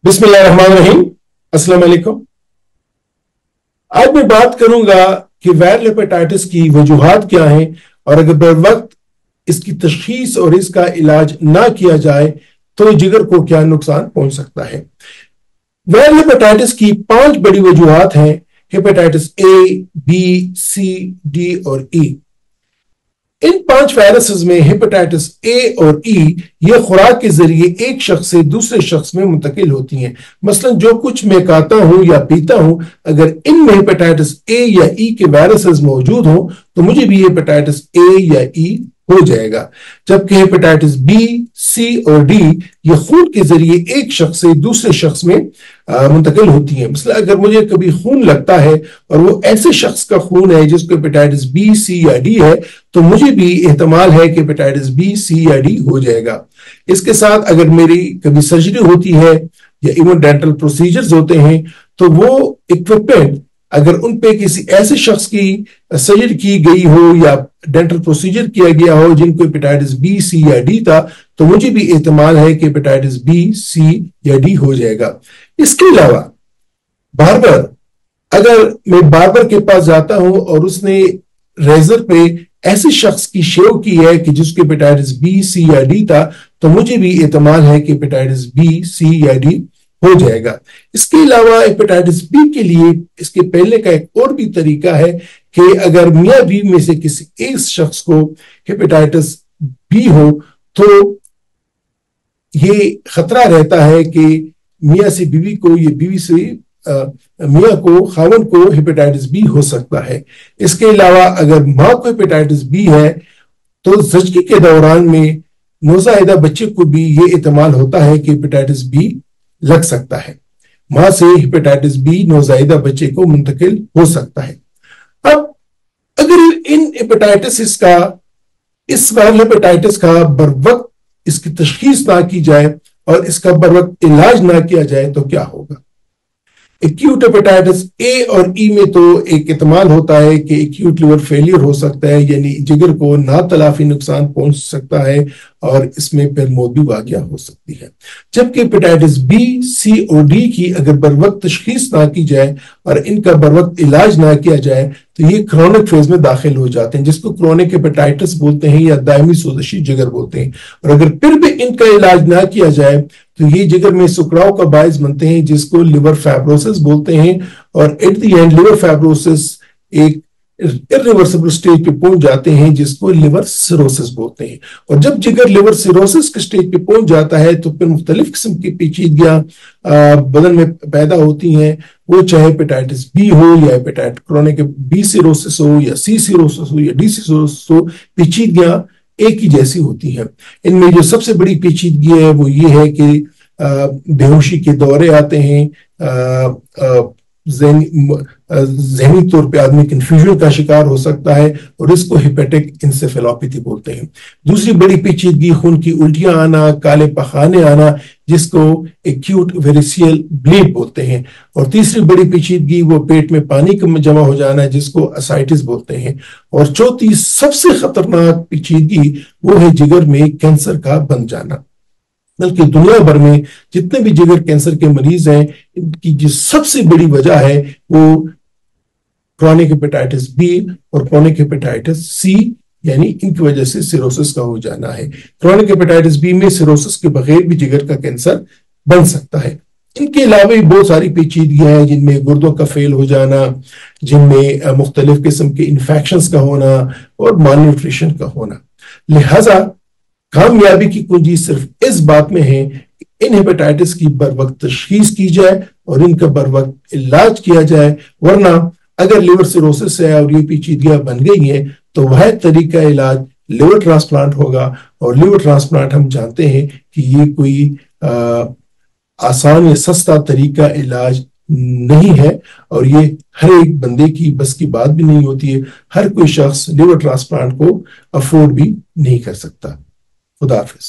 बिस्मिल्लाहिर्रहमानिर्रहीम। अस्सलाम वालेकुम। आज मैं बात करूंगा कि वायरल हेपेटाइटिस की वजूहात क्या हैं और अगर बर वक्त इसकी तशखीस और इसका इलाज ना किया जाए तो जिगर को क्या नुकसान पहुंच सकता है। वायरल हेपेटाइटिस की 5 बड़ी वजूहात हैं। Hepatitis A, B, C, D और ई। इन 5 वायरसेस में हेपेटाइटिस ए और ई ये खुराक के जरिए एक शख्स से दूसरे शख्स में मुंतकिल होती हैं। मसलन जो कुछ मैं खाता हूं या पीता हूं, अगर इनमें हेपेटाइटिस ए या ई के वायरसेस मौजूद हों तो मुझे भी हेपेटाइटिस ए या ई हो जाएगा। जबकि हेपेटाइटिस बी, सी और डी ये खून के जरिए एक शख्स से दूसरे शख्स में मुंतकिल होती हैं। मतलब अगर मुझे कभी खून लगता है और वो ऐसे शख्स का खून है जिसको हेपेटाइटिस बी, सी या डी है, तो मुझे भी एहतमाल है कि हेपेटाइटिस बी, सी या डी हो जाएगा। इसके साथ अगर मेरी कभी सर्जरी होती है या इवन डेंटल प्रोसीजर्स होते हैं तो वो इक्विपमेंट अगर उन पे किसी ऐसे शख्स की सर्जरी की गई हो या डेंटल प्रोसीजर किया गया हो जिनको हेपेटाइटिस बी, सी या डी था, तो मुझे भी एहतमाल है कि हेपेटाइटिस बी, सी या डी हो जाएगा। इसके अलावा बार्बर, अगर मैं बार्बर के पास जाता हूं और उसने रेजर पे ऐसे शख्स की शेव की है कि जिसके हेपेटाइटिस बी, सी या डी था, तो मुझे भी एहतमाल है कि हेपेटाइटिस बी, सी या डी हो जाएगा। इसके अलावा हेपेटाइटिस बी के लिए इसके पहले का एक और भी तरीका है कि अगर मियां बीवी में से किसी एक शख्स को हेपेटाइटिस बी हो तो ये खतरा रहता है कि मियां से बीवी को, ये बीवी से मियां को, खावन को हेपेटाइटिस बी हो सकता है। इसके अलावा अगर मां को हेपेटाइटिस बी है तो ज़चगी के दौरान में नौज़ायदा बच्चे को भी ये एहतमाल होता है कि हेपेटाइटिस बी लग सकता है। मां से हेपेटाइटिस बी नौज़ायदा बच्चे को मुंतकिल हो सकता है। अब अगर इन हेपेटाइटिस का, इस वायरल हेपेटाइटिस का बर वक्त इसकी तशखीस ना की जाए और इसका बर वक्त इलाज ना किया जाए तो क्या होगा। एक्यूट हेपेटाइटिस ए और ई में तो एक एहतमाल होता है कि एक्यूट लिवर फेलियर हो सकता है, यानी जिगर को ना तलाफी नुकसान पहुंच सकता है और इसमें फिर मौत भी वाक़या हो सकती है। जबकि हेपेटाइटिस बी, सी और डी की अगर बर वक्त तशखीस ना की जाए और इनका बर वक्त इलाज ना किया जाए तो ये क्रोनिक फेज में दाखिल हो जाते हैं, जिसको क्रोनिक हेपेटाइटिस बोलते हैं या दायमी सोजशी जिगर बोलते हैं। और अगर फिर भी इनका इलाज ना किया जाए तो ये जिगर में सुकराव का बायस बनते हैं, जिसको लिवर फाइब्रोसिस बोलते हैं। और at the end liver fibrosis एक इरिवर्सिबल स्टेज पे पहुंच जाते हैं, जिसको लिवर सिरोसिस बोलते हैं। और जब जिगर लिवर सिरोसिस के स्टेज पे पहुंच जाता है तो फिर मुख्तलिफ किस्म की पेचीदगियां बदन में पैदा होती हैं, वो चाहे हेपेटाइटिस बी हो या हेपेटाइटिस क्रोनिक बी सिरोसिस हो या सी सिरोसिस हो या डी सिरोसिस हो, पेचीदगियां एक ही जैसी होती है। इनमें जो सबसे बड़ी पेचीदगी है वो ये है कि बेहोशी के दौरे आते हैं, ज़हनी तौर पे आदमी कंफ्यूजन का शिकार हो सकता है और इसको हेपेटिक इंसेफेलोपैथी बोलते हैं। दूसरी बड़ी पेचीदगी खून की उल्टियां आना, काले पखाने आना, जिसको एक्यूट वेरिसियल ब्लीड बोलते हैं। और तीसरी बड़ी पेचीदगी वो पेट में पानी का जमा हो जाना है, जिसको असाइटिस बोलते हैं। और चौथी सबसे खतरनाक पेचीदगी वो है जिगर में कैंसर का बन जाना। बल्कि दुनिया भर में जितने भी जिगर कैंसर के मरीज हैं, इनकी जो सबसे बड़ी वजह है वो क्रोनिक हेपेटाइटिस बी और क्रोनिक हेपेटाइटिस सी, यानी इनकी वजह से सिरोसिस का हो जाना है। क्रोनिक हेपेटाइटिस बी में सिरोसिस के बगैर भी जिगर का कैंसर बन सकता है। इनके अलावा भी बहुत सारी पेचीदगियां हैं, जिनमें गुर्दों का फेल हो जाना, जिनमें मुख्तलिफ किस्म के इन्फेक्शंस का होना और मालन्यूट्रिशन का होना। लिहाजा कामयाबी की कुंजी सिर्फ इस बात में है कि इन हेपेटाइटिस की बर वक्त तशखीस की जाए और इनका बर वक्त इलाज किया जाए। वरना अगर लिवर सिरोसिस है और ये पेचीदगियां बन गई हैं तो वह तरीका इलाज लिवर ट्रांसप्लांट होगा। और लिवर ट्रांसप्लांट हम जानते हैं कि ये कोई आसान या सस्ता तरीका इलाज नहीं है और ये हर एक बंदे की बस की बात भी नहीं होती है। हर कोई शख्स लिवर ट्रांसप्लांट को अफोर्ड भी नहीं कर सकता। खुदा हाफिज।